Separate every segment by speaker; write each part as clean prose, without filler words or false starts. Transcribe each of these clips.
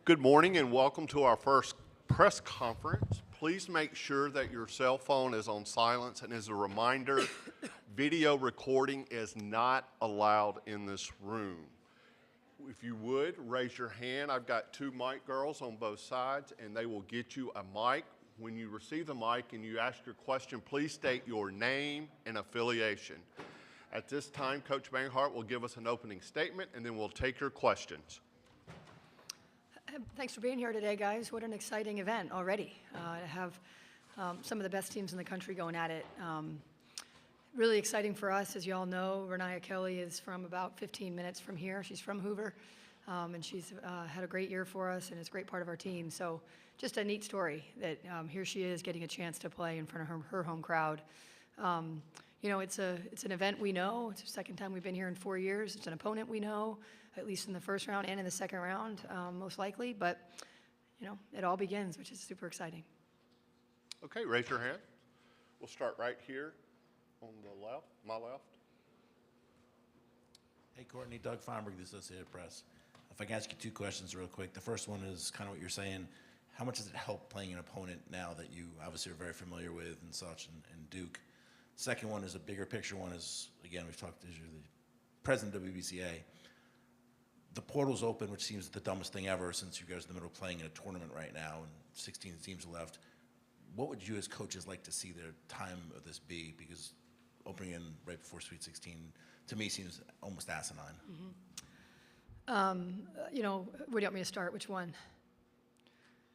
Speaker 1: Good morning and welcome to our first press conference. Please make sure that your cell phone is on silence, and as a reminder, video recording is not allowed in this room. If you would, raise your hand. I've got two mic girls on both sides, and they will get you a mic. When you receive the mic and you ask your question, please state your name and affiliation. At this time, Coach Banghart will give us an opening statement, and then we'll take your questions.
Speaker 2: Thanks for being here today, guys. What an exciting event already to have some of the best teams in the country going at it. Really exciting for us. As you all know, Reniya Kelly is from about 15 minutes from here. She's from Hoover, and she's had a great year for us and is a great part of our team. So just a neat story that here she is getting a chance to play in front of her home crowd. You know, it's an event we know. It's the second time we've been here in 4 years. It's an opponent we know, at least in the first round and in the second round, most likely. But, you know, it all begins, which is super exciting.
Speaker 1: Okay, raise your hand. We'll start right here on the left, my left.
Speaker 3: Hey, Courtney, Doug Feinberg, the Associated Press. If I can ask you two questions real quick. The first one is kind of what you're saying. How much does it help playing an opponent now that you obviously are very familiar with and such, and Duke? Second one is a bigger picture one is, again, we've talked to the president of WBCA. The portal's open, which seems the dumbest thing ever since you guys are in the middle of playing in a tournament right now and 16 teams left. What would you as coaches like to see the time of this be? Because opening in right before Sweet 16, to me, seems almost asinine.
Speaker 2: Mm-hmm. You know, where do you want me to start? Which one?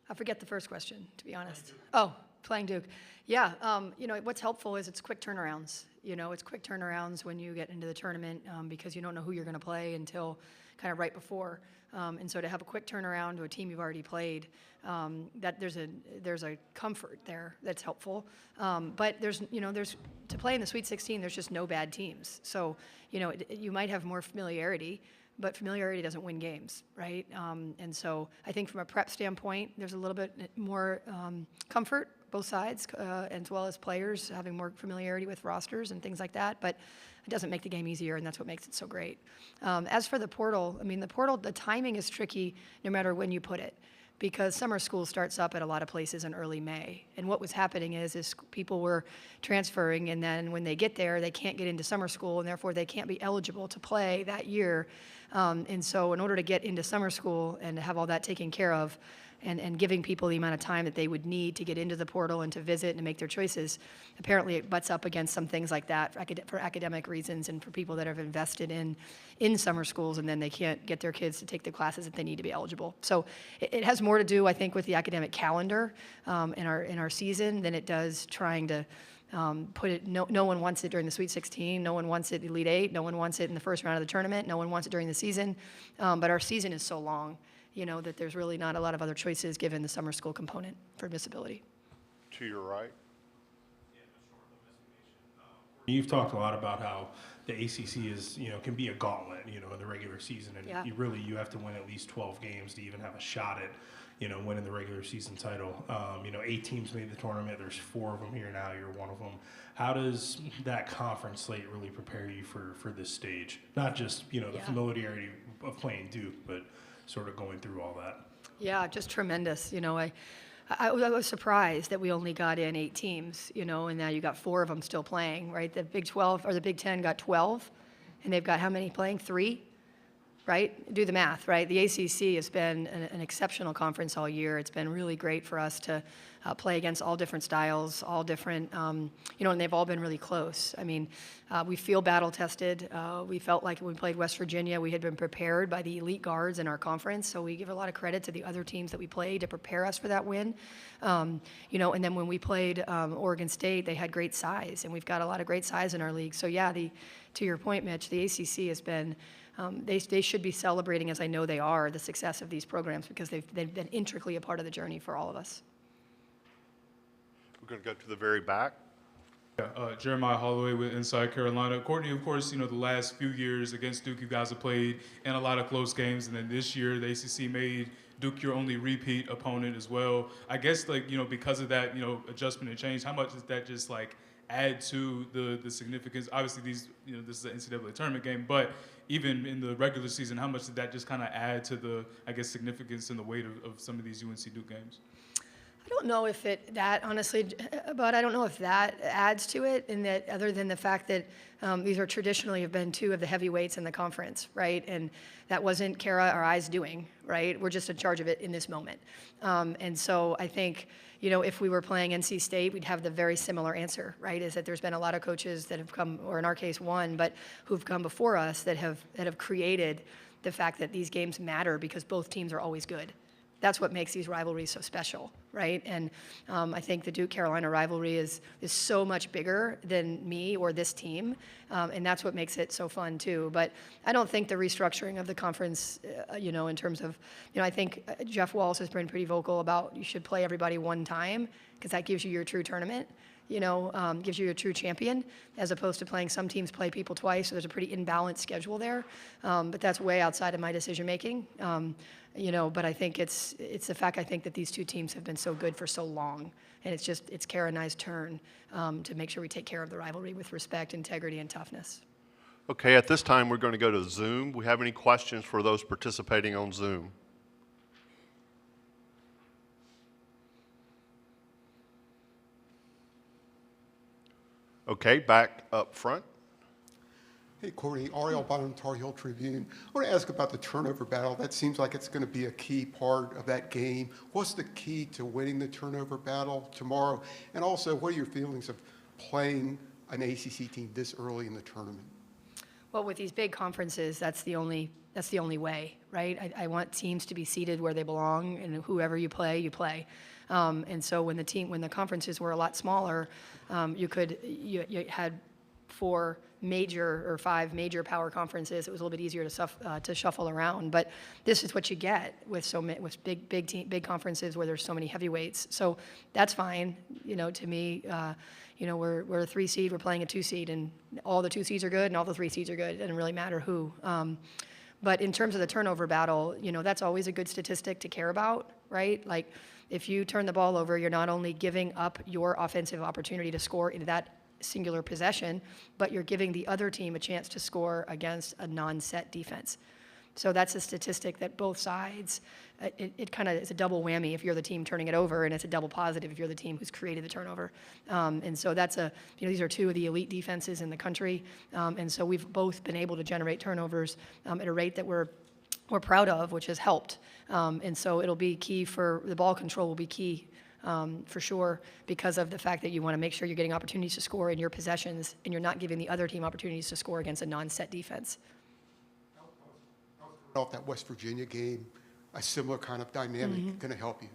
Speaker 2: I forget the first question, to be honest. Oh, playing Duke. Yeah, you know, what's helpful is it's quick turnarounds. You know, it's quick turnarounds when you get into the tournament because you don't know who you're going to play until kind of right before. And so to have a quick turnaround to a team you've already played, that there's a comfort there that's helpful. But to play in the Sweet 16, there's just no bad teams. So, you know, you might have more familiarity, but familiarity doesn't win games, right? And so I think from a prep standpoint, there's a little bit more comfort, both sides, as well as players having more familiarity with rosters and things like that. But it doesn't make the game easier, and that's what makes it so great. As for the portal, I mean, the timing is tricky no matter when you put it, because summer school starts up at a lot of places in early May. And what was happening is people were transferring, and then when they get there, they can't get into summer school, and therefore they can't be eligible to play that year. And so in order to get into summer school and to have all that taken care of, and giving people the amount of time that they would need to get into the portal and to visit and to make their choices, apparently it butts up against some things like that for academic reasons and for people that have invested in summer schools, and then they can't get their kids to take the classes that they need to be eligible. So it has more to do, I think, with the academic calendar in our season than it does trying to put it. No one wants it during the Sweet 16. No one wants it Elite 8. No one wants it in the first round of the tournament. No one wants it during the season. But our season is so long, you know, that there's really not a lot of other choices given the summer school component for admissibility.
Speaker 1: To your right.
Speaker 4: You've talked a lot about how the ACC is, you know, can be a gauntlet, you know, in the regular season, and
Speaker 2: yeah.
Speaker 4: you have to win at least 12 games to even have a shot at, you know, winning the regular season title. You know, 8 teams made the tournament. There's 4 of them here now. You're one of them. How does that conference slate really prepare you for this stage? Not just, you know, the familiarity of playing Duke, but sort of going through all that.
Speaker 2: Yeah, just tremendous. You know, I was surprised that we only got in 8 teams, you know, and now you got 4 of them still playing, right? The Big 12 or the Big 10 got 12, and they've got how many playing? 3, right? Do the math, right? The ACC has been an exceptional conference all year. It's been really great for us to play against all different styles, all different, you know, and they've all been really close. I mean, we feel battle tested. We felt like when we played West Virginia, we had been prepared by the elite guards in our conference. So we give a lot of credit to the other teams that we played to prepare us for that win. You know, and then when we played Oregon State, they had great size, and we've got a lot of great size in our league. So yeah, to your point, Mitch, the ACC has been, they should be celebrating, as I know they are, the success of these programs because they've been intricately a part of the journey for all of us.
Speaker 1: We're going to go to the very back.
Speaker 5: Jeremiah Holloway with Inside Carolina. Courtney, of course, you know, the last few years against Duke, you guys have played in a lot of close games, and then this year the ACC made Duke your only repeat opponent as well. I guess, like, because of that, adjustment and change, how much does that just, like, add to the significance? Obviously, this is an NCAA tournament game, but even in the regular season, how much did that just kind of add to the, I guess, significance and the weight of some of these UNC Duke games?
Speaker 2: I don't know if honestly, but I don't know if that adds to it, in that other than the fact that these are traditionally have been two of the heavyweights in the conference, right? And that wasn't Kara or I's doing, right? We're just in charge of it in this moment. And so I think, if we were playing NC State, we'd have the very similar answer, right? Is that there's been a lot of coaches that have come, or in our case one, but who've come before us that have created the fact that these games matter because both teams are always good. That's what makes these rivalries so special, right? And I think the Duke-Carolina rivalry is so much bigger than me or this team, and that's what makes it so fun too. But I don't think the restructuring of the conference, in terms of, I think Jeff Walz has been pretty vocal about you should play everybody one time because that gives you your true tournament. Gives you a true champion, as opposed to playing some teams play people twice, so there's a pretty imbalanced schedule there. But that's way outside of my decision making. But I think it's the fact I think that these two teams have been so good for so long, and it's Kara and I's turn to make sure we take care of the rivalry with respect, integrity, and toughness.
Speaker 1: Okay, at this time, we're going to go to Zoom. We have any questions for those participating on Zoom? Okay, back up front.
Speaker 6: Hey, Courtney, Ariel Bynum, Tar Heel Tribune. I want to ask about the turnover battle. That seems like it's going to be a key part of that game. What's the key to winning the turnover battle tomorrow? And also, what are your feelings of playing an ACC team this early in the tournament?
Speaker 2: Well, with these big conferences, that's the only way, right? I want teams to be seated where they belong, and whoever you play, you play. And so when the conferences were a lot smaller, you had 4 major or 5 major power conferences. It was a little bit easier to shuffle around, but this is what you get with big conferences where there's so many heavyweights. So that's fine, to me. We're a 3 seed, we're playing a 2 seed, and all the 2 seeds are good, and all the 3 seeds are good. It doesn't really matter who. But in terms of the turnover battle, that's always a good statistic to care about, right? Like, if you turn the ball over, you're not only giving up your offensive opportunity to score in that singular possession, but you're giving the other team a chance to score against a non-set defense. So that's a statistic that both sides, it kind of is a double whammy if you're the team turning it over, and it's a double positive if you're the team who's created the turnover. And so that's these are 2 of the elite defenses in the country. And so we've both been able to generate turnovers at a rate that we're proud of, which has helped. And so it'll be key for the ball control will be key for sure, because of the fact that you want to make sure you're getting opportunities to score in your possessions, and you're not giving the other team opportunities to score against a non-set defense.
Speaker 6: Off that West Virginia game, a similar kind of dynamic going to help you?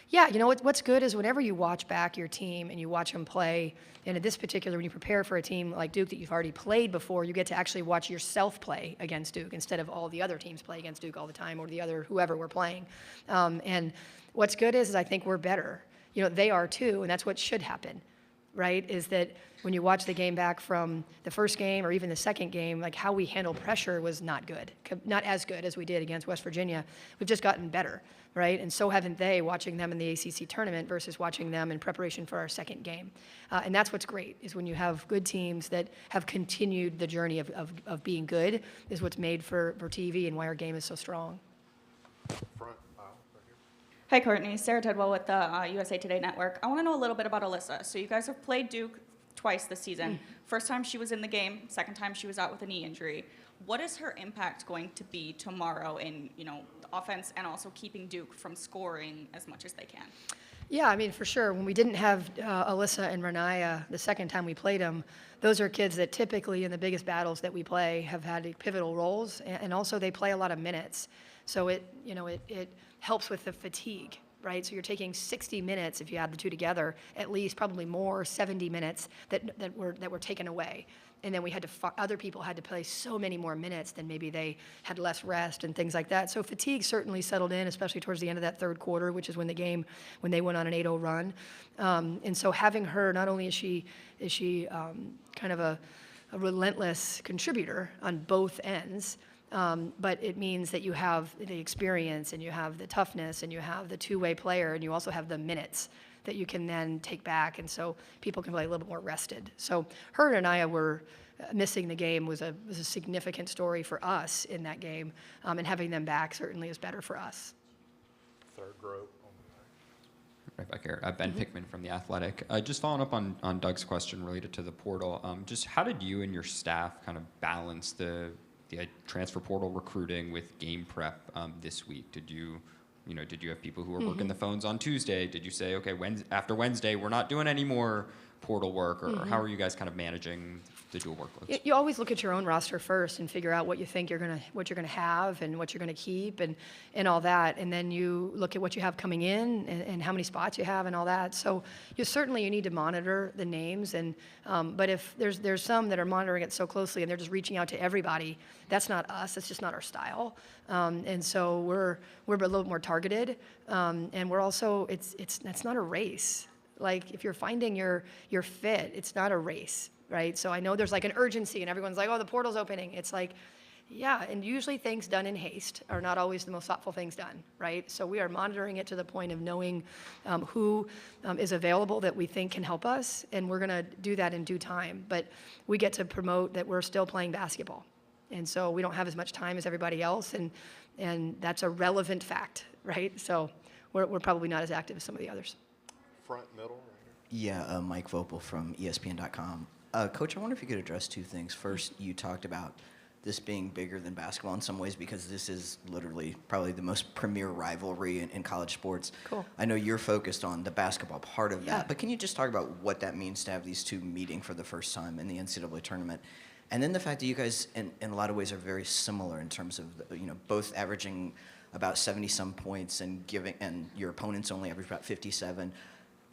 Speaker 2: Yeah, what's good is whenever you watch back your team and you watch them play, and in this particular, when you prepare for a team like Duke that you've already played before, you get to actually watch yourself play against Duke instead of all the other teams play against Duke all the time, or the other whoever we're playing. And what's good is I think we're better. They are too, and that's what should happen, right? Is that when you watch the game back from the first game or even the second game, like how we handled pressure was not good, not as good as we did against West Virginia. We've just gotten better, right? And so haven't they, watching them in the ACC tournament versus watching them in preparation for our second game. And that's what's great, is when you have good teams that have continued the journey of being good, is what's made for TV and why our game is so strong.
Speaker 1: Front aisle, right here.
Speaker 7: Hi, Courtney. Sarah Tidwell with the USA Today Network. I want to know a little bit about Alyssa. So you guys have played Duke twice this season. First time she was in the game, second time she was out with a knee injury. What is her impact going to be tomorrow in, the offense, and also keeping Duke from scoring as much as they can?
Speaker 2: Yeah, I mean, for sure. When we didn't have Alyssa and Reniya the second time we played them, those are kids that typically in the biggest battles that we play have had pivotal roles, and also they play a lot of minutes. So it helps with the fatigue, right? So you're taking 60 minutes, if you add the 2 together, at least, probably more, 70 minutes that were taken away. And then we had to, other people had to play so many more minutes than maybe they had less rest and things like that. So fatigue certainly settled in, especially towards the end of that third quarter, which is when they went on an 8-0 run. And so having her, not only is she kind of a relentless contributor on both ends, But it means that you have the experience and you have the toughness and you have the two-way player and you also have the minutes that you can then take back, and so people can play a little bit more rested. So her and Reniya were missing the game was a significant story for us in that game, and having them back certainly is better for us.
Speaker 1: Third row.
Speaker 8: Right back here. Ben Pickman from The Athletic. Just following up on Doug's question related to the portal, just how did you and your staff kind of balance the transfer portal recruiting with game prep this week? Did you have people who were working the phones on Tuesday? Did you say, okay, after Wednesday, we're not doing any more portal work, or how are you guys kind of managing the dual workloads?
Speaker 2: You always look at your own roster first and figure out what you think what you're gonna have and what you're gonna keep and all that, and then you look at what you have coming in and how many spots you have and all that. So you need to monitor the names, and but if there's some that are monitoring it so closely and they're just reaching out to everybody, that's not us. That's just not our style. And so we're a little more targeted, and we're also that's not a race. Like, if you're finding your fit, it's not a race, right? So I know there's like an urgency and everyone's like, oh, the portal's opening. It's like, yeah, and usually things done in haste are not always the most thoughtful things done, right? So we are monitoring it to the point of knowing who is available that we think can help us, and we're gonna do that in due time. But we get to promote that we're still playing basketball. And so we don't have as much time as everybody else, and that's a relevant fact, right? So we're probably not as active as some of the others.
Speaker 1: Front, middle, right here.
Speaker 9: Yeah, Mike Vopel from ESPN.com. Coach, I wonder if you could address two things. First, you talked about this being bigger than basketball in some ways because this is literally probably the most premier rivalry in college sports. Cool. I know you're focused on the basketball part of that, but can you just talk about what that means to have these two meeting for the first time in the NCAA tournament? And then the fact that you guys, in a lot of ways, are very similar in terms of, both averaging about 70-some points and your opponents only average about 57.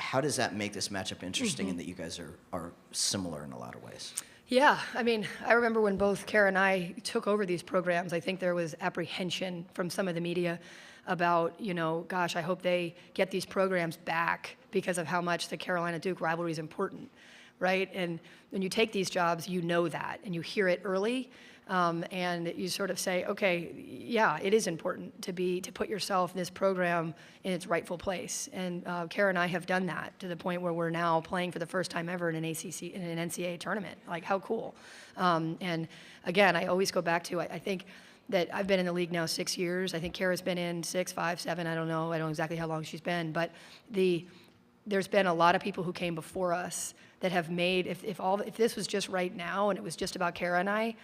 Speaker 9: How does that make this matchup interesting in that you guys are similar in a lot of ways?
Speaker 2: Yeah, I mean, I remember when both Kara and I took over these programs, I think there was apprehension from some of the media about, gosh, I hope they get these programs back because of how much the Carolina-Duke rivalry is important, right? And when you take these jobs, you know that, and you hear it early, and you sort of say, okay, yeah, it is important to put yourself in this program in its rightful place. And Kara and I have done that to the point where we're now playing for the first time ever in an NCAA tournament. Like, how cool. And again, I always go back to, I think that I've been in the league now 6 years. I think Kara's been in 6, 5, 7, I don't know exactly how long she's been, but there's been a lot of people who came before us that have made, if this was just right now and it was just about Kara and I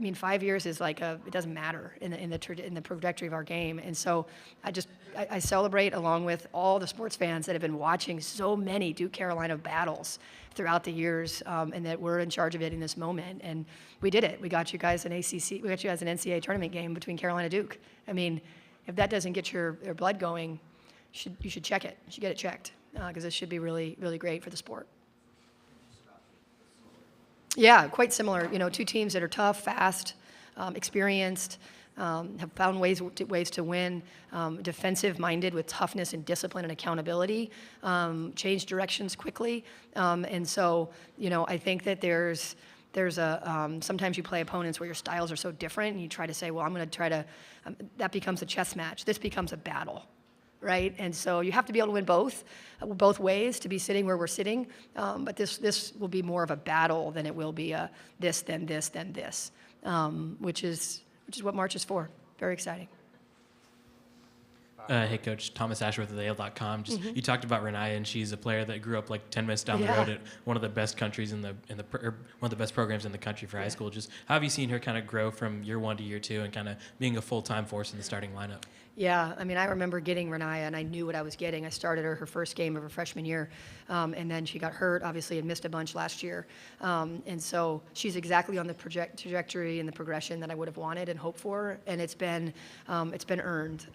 Speaker 2: mean, 5 years is like it doesn't matter in the trajectory of our game. And so I celebrate along with all the sports fans that have been watching so many Duke Carolina battles throughout the years, and that we're in charge of it in this moment. And we did it. We got you guys an NCAA tournament game between Carolina Duke. I mean, if that doesn't get your blood going, you should check it. You should get it checked, because this should be really, really great for the sport. Yeah, quite similar. Two teams that are tough, fast, experienced, have found ways to win, defensive-minded with toughness and discipline and accountability, change directions quickly. And so, I think that there's sometimes you play opponents where your styles are so different, and you try to say, well, I'm going to try to, that becomes a chess match. This becomes a battle. Right, and so you have to be able to win both ways to be sitting where we're sitting. But this will be more of a battle than it will be a this, then this, then this, which is what March is for. Very exciting.
Speaker 10: Hey, Coach. Thomas Ashworth of AL.com. You talked about Reniya, and she's a player that grew up like 10 minutes down the road at one of the best countries one of the best programs in the country for high school. Just how have you seen her kind of grow from year one to year two and kind of being a full-time force in the starting lineup?
Speaker 2: Yeah, I mean, I remember getting Reniya, and I knew what I was getting. I started her first game of her freshman year, and then she got hurt, obviously, and missed a bunch last year. And so she's exactly on the trajectory and the progression that I would have wanted and hoped for, and it's been earned.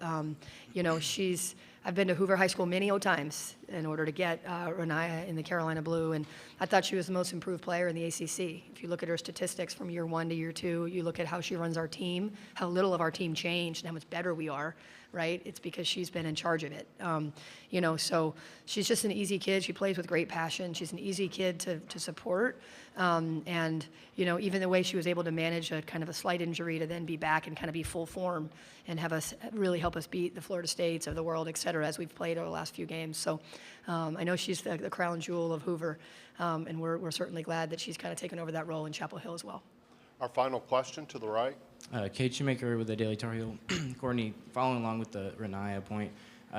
Speaker 2: I've been to Hoover High School many times in order to get Reniya in the Carolina Blue, and I thought she was the most improved player in the ACC. If you look at her statistics from year one to year two, you look at how she runs our team, how little of our team changed, and how much better we are. right? It's because she's been in charge of it. You know, so she's just an easy kid. She plays with great passion. She's an easy kid to support. And, you know, even the way she was able to manage a kind of a slight injury to then be back and kind of be full form and have us really help us beat the Florida States of the world, et cetera, as we've played over the last few games. So I know she's the crown jewel of Hoover, and we're certainly glad that she's kind of taken over that role in Chapel Hill as well.
Speaker 1: Our final question to the right.
Speaker 11: Kate Shoemaker with the Daily Tar Heel. Courtney, following along with the Reniya point,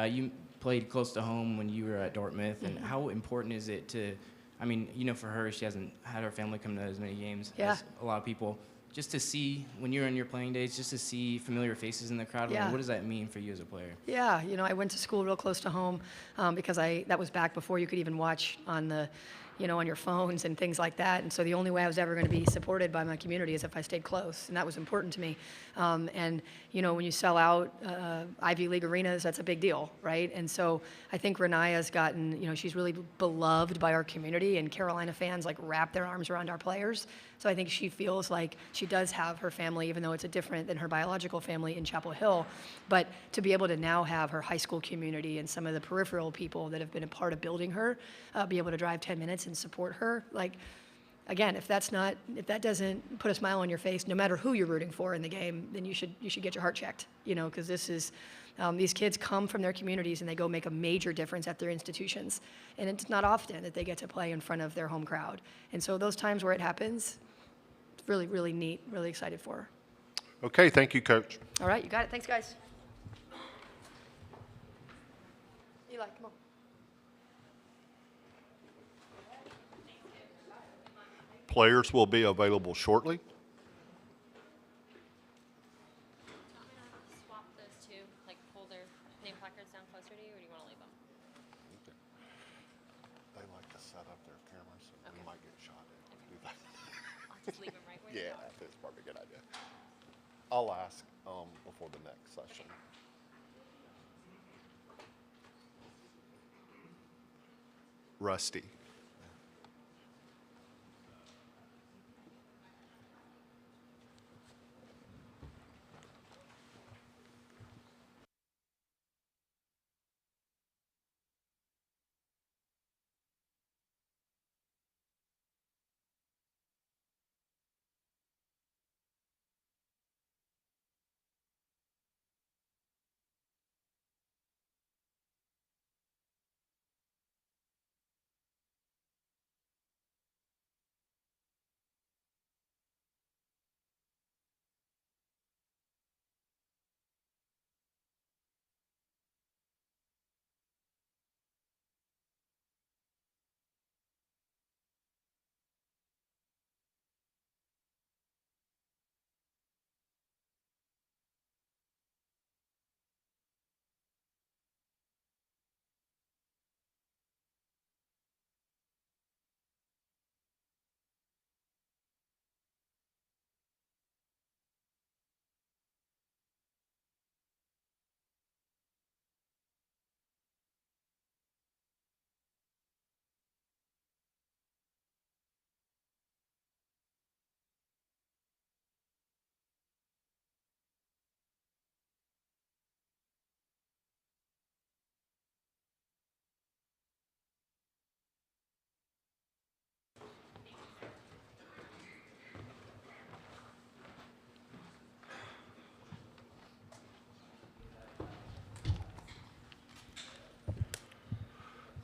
Speaker 11: you played close to home when you were at Dartmouth, and how important is it to, I mean, you know, for her, she hasn't had her family come to as many games as a lot of people. Just to see, when you're in your playing days, just to see familiar faces in the crowd,
Speaker 2: Yeah.
Speaker 11: what does that mean for you as a player?
Speaker 2: Yeah, you know, I went to school real close to home because that was back before you could even watch on the, you know, on your phones and things like that. And so the only way I was ever going to be supported by my community is if I stayed close, and that was important to me. And, you know, when you sell out Ivy League arenas, that's a big deal, right? And so I think Reniya's gotten, you know, she's really beloved by our community, and Carolina fans, like, wrap their arms around our players. So I think she feels like she does have her family, even though it's different than her biological family in Chapel Hill. But to be able to now have her high school community and some of the peripheral people that have been a part of building her, be able to drive 10 minutes and support her, like, again, if that doesn't put a smile on your face, no matter who you're rooting for in the game, then you should get your heart checked, you know, because this is, these kids come from their communities and they go make a major difference at their institutions. And it's not often that they get to play in front of their home crowd. And so those times where it happens, it's really, really neat, really excited for her.
Speaker 1: Okay, thank you, Coach.
Speaker 2: All right, you got it. Thanks, guys. Eli, come on.
Speaker 1: Players will be available shortly.
Speaker 12: Swap those two, like pull their name placards down closer to you, or do you want to leave them?
Speaker 1: They like to set up their cameras, so we might get shot at. Do that.
Speaker 12: I'll just leave them right where they
Speaker 1: Yeah,
Speaker 12: are.
Speaker 1: that's probably a good idea. I'll ask before the next session. Rusty.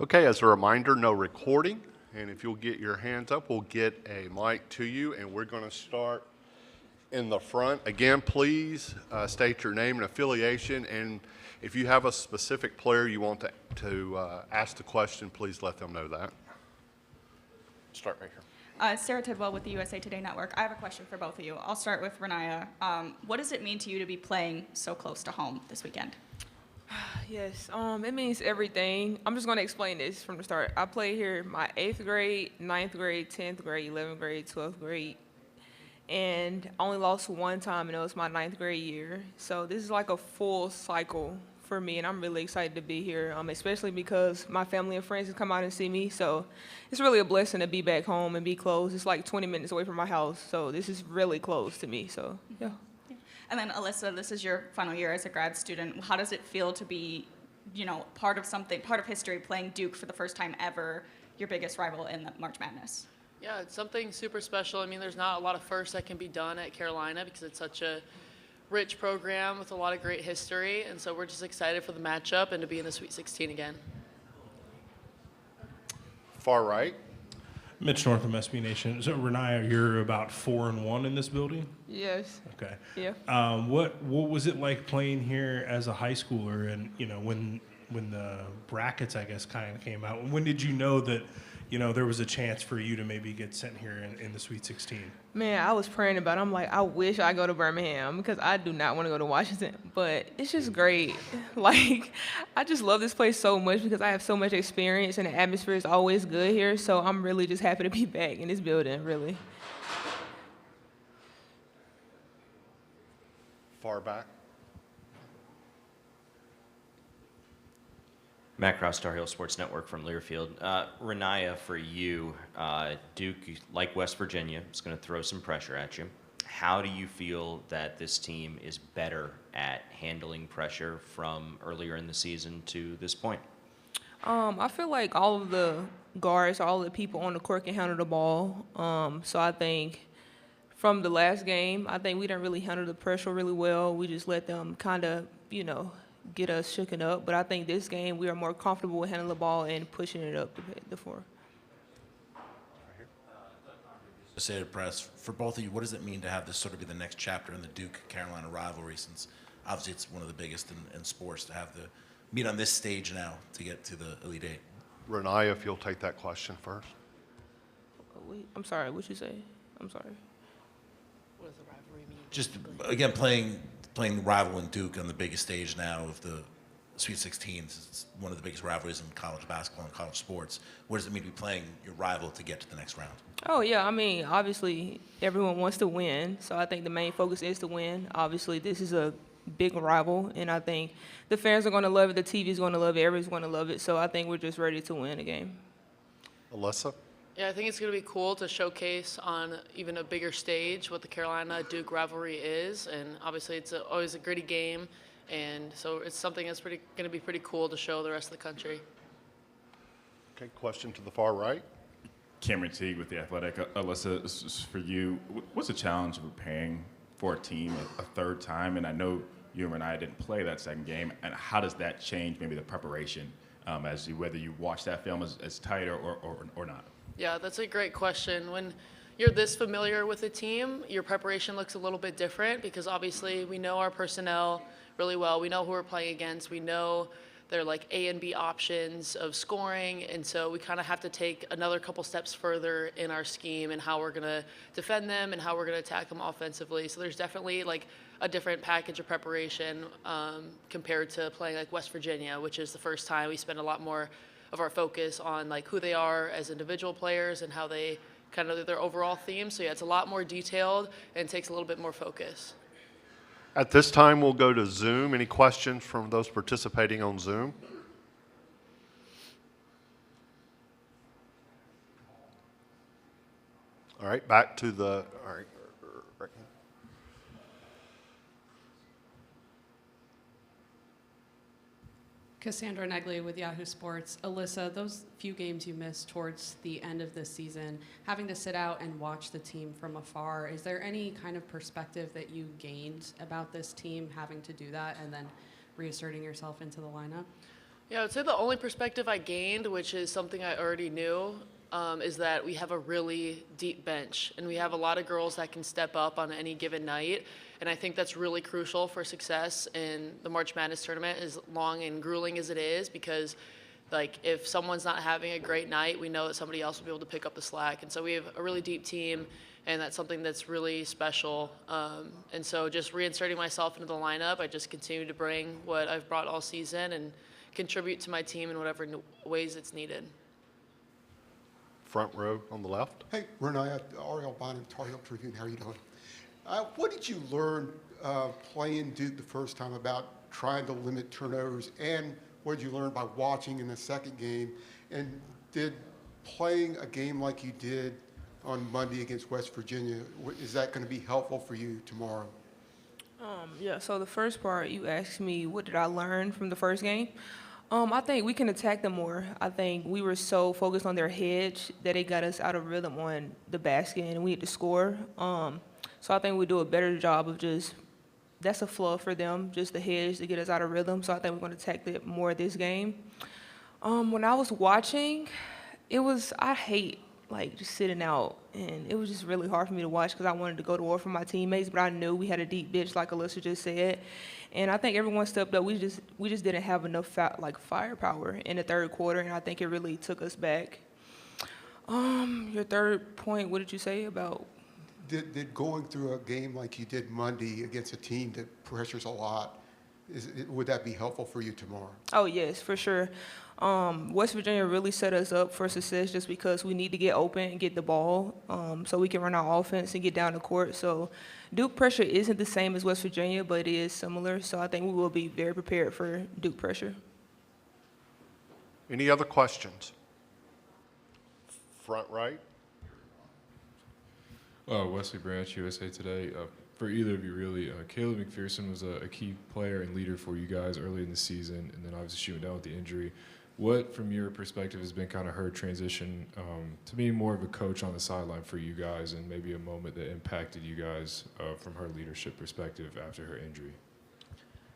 Speaker 1: Okay, as a reminder, no recording. And if you'll get your hands up, we'll get a mic to you. And we're going to start in the front. Again, please state your name and affiliation. And if you have a specific player you want to ask the question, please let them know that. Start right here.
Speaker 7: Sarah Tidwell with the USA Today Network. I have a question for both of you. I'll start with Reniya. What does it mean to you to be playing so close to home this weekend?
Speaker 13: Yes, it means everything. I'm just going to explain this from the start. I played here my 8th grade, 9th grade, 10th grade, 11th grade, 12th grade, and I only lost one time, and it was my 9th grade year. So this is like a full cycle for me, and I'm really excited to be here, especially because my family and friends have come out and see me. So it's really a blessing to be back home and be close. It's like 20 minutes away from my house, so this is really close to me. So, yeah.
Speaker 7: And then Alyssa, this is your final year as a grad student. How does it feel to be, part of history, playing Duke for the first time ever, your biggest rival in the March Madness?
Speaker 14: Yeah, it's something super special. I mean, there's not a lot of firsts that can be done at Carolina because it's such a rich program with a lot of great history. And so we're just excited for the matchup and to be in the Sweet 16 again.
Speaker 1: Far right.
Speaker 4: Mitch North of SB Nation. So Reniya, you're about 4-1 in this building?
Speaker 13: Yes.
Speaker 4: Okay.
Speaker 13: Yeah.
Speaker 4: What was it like playing here as a high schooler, and when the brackets, I guess, kind of came out? When did you know that there was a chance for you to maybe get sent here in the Sweet 16?
Speaker 13: Man, I was praying about it. I'm like, I wish I go to Birmingham because I do not want to go to Washington. But it's just great. Like, I just love this place so much because I have so much experience and the atmosphere is always good here. So I'm really just happy to be back in this building, really.
Speaker 1: Far back.
Speaker 15: Matt Krause, Star Hill Sports Network from Learfield. Reniya, for you, Duke, like West Virginia, is going to throw some pressure at you. How do you feel that this team is better at handling pressure from earlier in the season to this point?
Speaker 13: I feel like all of the guards, all the people on the court can handle the ball. So I think from the last game, I think we didn't really handle the pressure really well. We just let them kind of, get us shooken up. But I think this game we are more comfortable with handling the ball and pushing it up the floor.
Speaker 3: Associated Press, for both of you, what does it mean to have this sort of be the next chapter in the Duke-Carolina rivalry, since obviously it's one of the biggest in sports to have the meet on this stage now to get to the Elite Eight?
Speaker 1: Reniya, if you'll take that question first.
Speaker 13: I'm sorry, what'd you say? I'm sorry.
Speaker 14: What does the rivalry mean?
Speaker 3: Just, again, playing the rival in Duke on the biggest stage now of the Sweet 16. It's one of the biggest rivalries in college basketball and college sports. What does it mean to be playing your rival to get to the next round?
Speaker 13: Oh, yeah. I mean, obviously, everyone wants to win. So I think the main focus is to win. Obviously, this is a big rival, and I think the fans are going to love it. The TV is going to love it. Everybody's going to love it. So I think we're just ready to win the game.
Speaker 1: Alyssa?
Speaker 14: Yeah, I think it's going to be cool to showcase on even a bigger stage what the Carolina-Duke rivalry is. And obviously, it's always a gritty game. And so it's something that's going to be pretty cool to show the rest of the country.
Speaker 1: Okay, question to the far right.
Speaker 16: Cameron Teague with The Athletic. Alyssa, this is for you. What's the challenge of preparing for a team a third time? And I know you and Reniya didn't play that second game. And how does that change maybe the preparation as you, whether you watch that film as tight or not?
Speaker 14: Yeah, that's a great question. When you're this familiar with a team, your preparation looks a little bit different because obviously we know our personnel really well. We know who we're playing against. We know their like A and B options of scoring, and so we kind of have to take another couple steps further in our scheme and how we're going to defend them and how we're going to attack them offensively. So there's definitely like a different package of preparation compared to playing like West Virginia, which is the first time we spend a lot more of our focus on like who they are as individual players and how they kind of their overall theme. So yeah, it's a lot more detailed and takes a little bit more focus.
Speaker 1: At this time, we'll go to Zoom. Any questions from those participating on Zoom? All right, back to the, all right, right here.
Speaker 17: Cassandra Negley with Yahoo Sports. Alyssa, those few games you missed towards the end of the season, having to sit out and watch the team from afar, is there any kind of perspective that you gained about this team having to do that and then reasserting yourself into the lineup?
Speaker 14: Yeah, I would say the only perspective I gained, which is something I already knew, is that we have a really deep bench and we have a lot of girls that can step up on any given night. And I think that's really crucial for success in the March Madness tournament, as long and grueling as it is, because like if someone's not having a great night, we know that somebody else will be able to pick up the slack. And so we have a really deep team, and that's something that's really special. And so just reinserting myself into the lineup, I just continue to bring what I've brought all season and contribute to my team in whatever ways it's needed.
Speaker 1: Front row on the left.
Speaker 6: Hey, Reniya, Ariel Bynum, Tar Heel Tribune, how are you doing? What did you learn playing Duke the first time about trying to limit turnovers, and what did you learn by watching in the second game? And did playing a game like you did on Monday against West Virginia, is that going to be helpful for you tomorrow?
Speaker 13: Yeah, so the first part, you asked me, what did I learn from the first game? I think we can attack them more. I think we were so focused on their hedge that it got us out of rhythm on the basket, and we had to score. So I think we do a better job of just, that's a fluff for them, just the hedge to get us out of rhythm. So I think we're going to attack that more this game. When I was watching, I hate like just sitting out, and it was just really hard for me to watch because I wanted to go to war for my teammates, but I knew we had a deep bench like Alyssa just said, and I think everyone stepped up. We just didn't have enough firepower in the third quarter, and I think it really took us back. Your third point, what did you say about?
Speaker 6: Did going through a game like you did Monday against a team that pressures a lot, would that be helpful for you tomorrow?
Speaker 13: Oh yes, for sure. West Virginia really set us up for success just because we need to get open and get the ball so we can run our offense and get down the court. So Duke pressure isn't the same as West Virginia, but it is similar. So I think we will be very prepared for Duke pressure.
Speaker 1: Any other questions? Front right.
Speaker 18: Wesley Branch, USA Today. For either of you, really, Caleb McPherson was a key player and leader for you guys early in the season, and then obviously shooting down with the injury. What, from your perspective, has been kind of her transition to being more of a coach on the sideline for you guys, and maybe a moment that impacted you guys from her leadership perspective after her injury?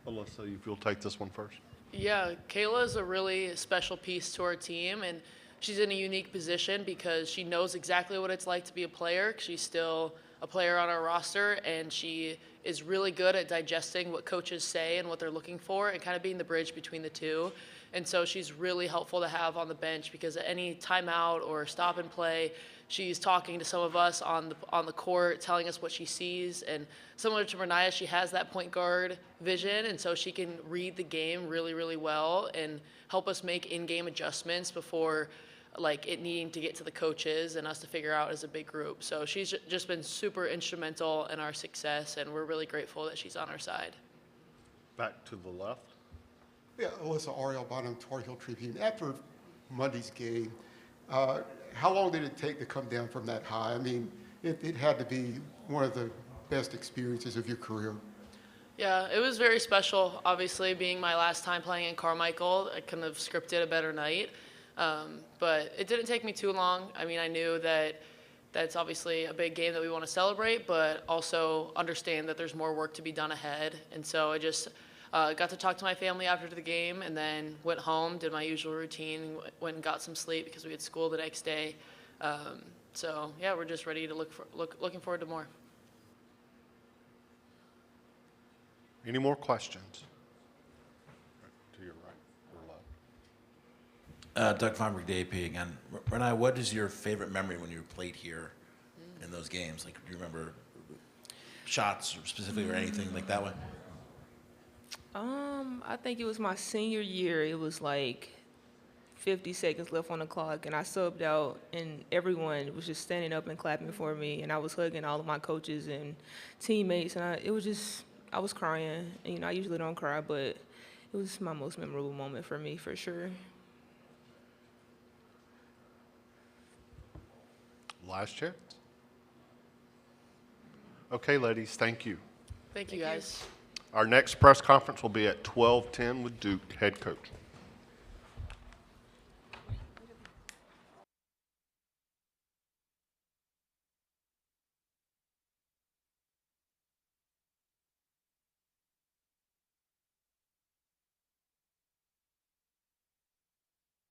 Speaker 1: Alyssa, if you'll take this one first.
Speaker 14: Yeah, Kayla is a really special piece to our team, and she's in a unique position because she knows exactly what it's like to be a player. She's still a player on our roster, and she is really good at digesting what coaches say and what they're looking for and kind of being the bridge between the two. And so she's really helpful to have on the bench because at any timeout or stop and play, she's talking to some of us on the court, telling us what she sees. And similar to Reniya, she has that point guard vision, and so she can read the game really, really well and help us make in-game adjustments before like it needing to get to the coaches and us to figure out as a big group. So she's just been super instrumental in our success, and we're really grateful that she's on our side.
Speaker 1: Back to the left.
Speaker 6: Yeah, Alyssa, Ariel Bonham, Tar Heel Tribune. After Monday's game, how long did it take to come down from that high? I mean, it had to be one of the best experiences of your career.
Speaker 14: Yeah, it was very special. Obviously, being my last time playing in Carmichael, I couldn't have scripted a better night. But it didn't take me too long. I mean, I knew that that's obviously a big game that we want to celebrate, but also understand that there's more work to be done ahead. And so I just got to talk to my family after the game, and then went home, did my usual routine, went and got some sleep because we had school the next day. So yeah, we're just ready to looking forward to more.
Speaker 1: Any more questions? To your right or left.
Speaker 3: Doug Feinberg, the AP again. Reniya, what is your favorite memory when you played here in those games? Like, do you remember shots specifically or anything like that one?
Speaker 13: I think it was my senior year. It was like 50 seconds left on the clock, and I subbed out, and everyone was just standing up and clapping for me, and I was hugging all of my coaches and teammates, and I was crying. And, you know, I usually don't cry, but it was my most memorable moment for me, for sure.
Speaker 1: Last chance. Okay, ladies, thank you.
Speaker 14: Thank you, guys.
Speaker 1: Our next press conference will be at 12:10 with Duke head coach.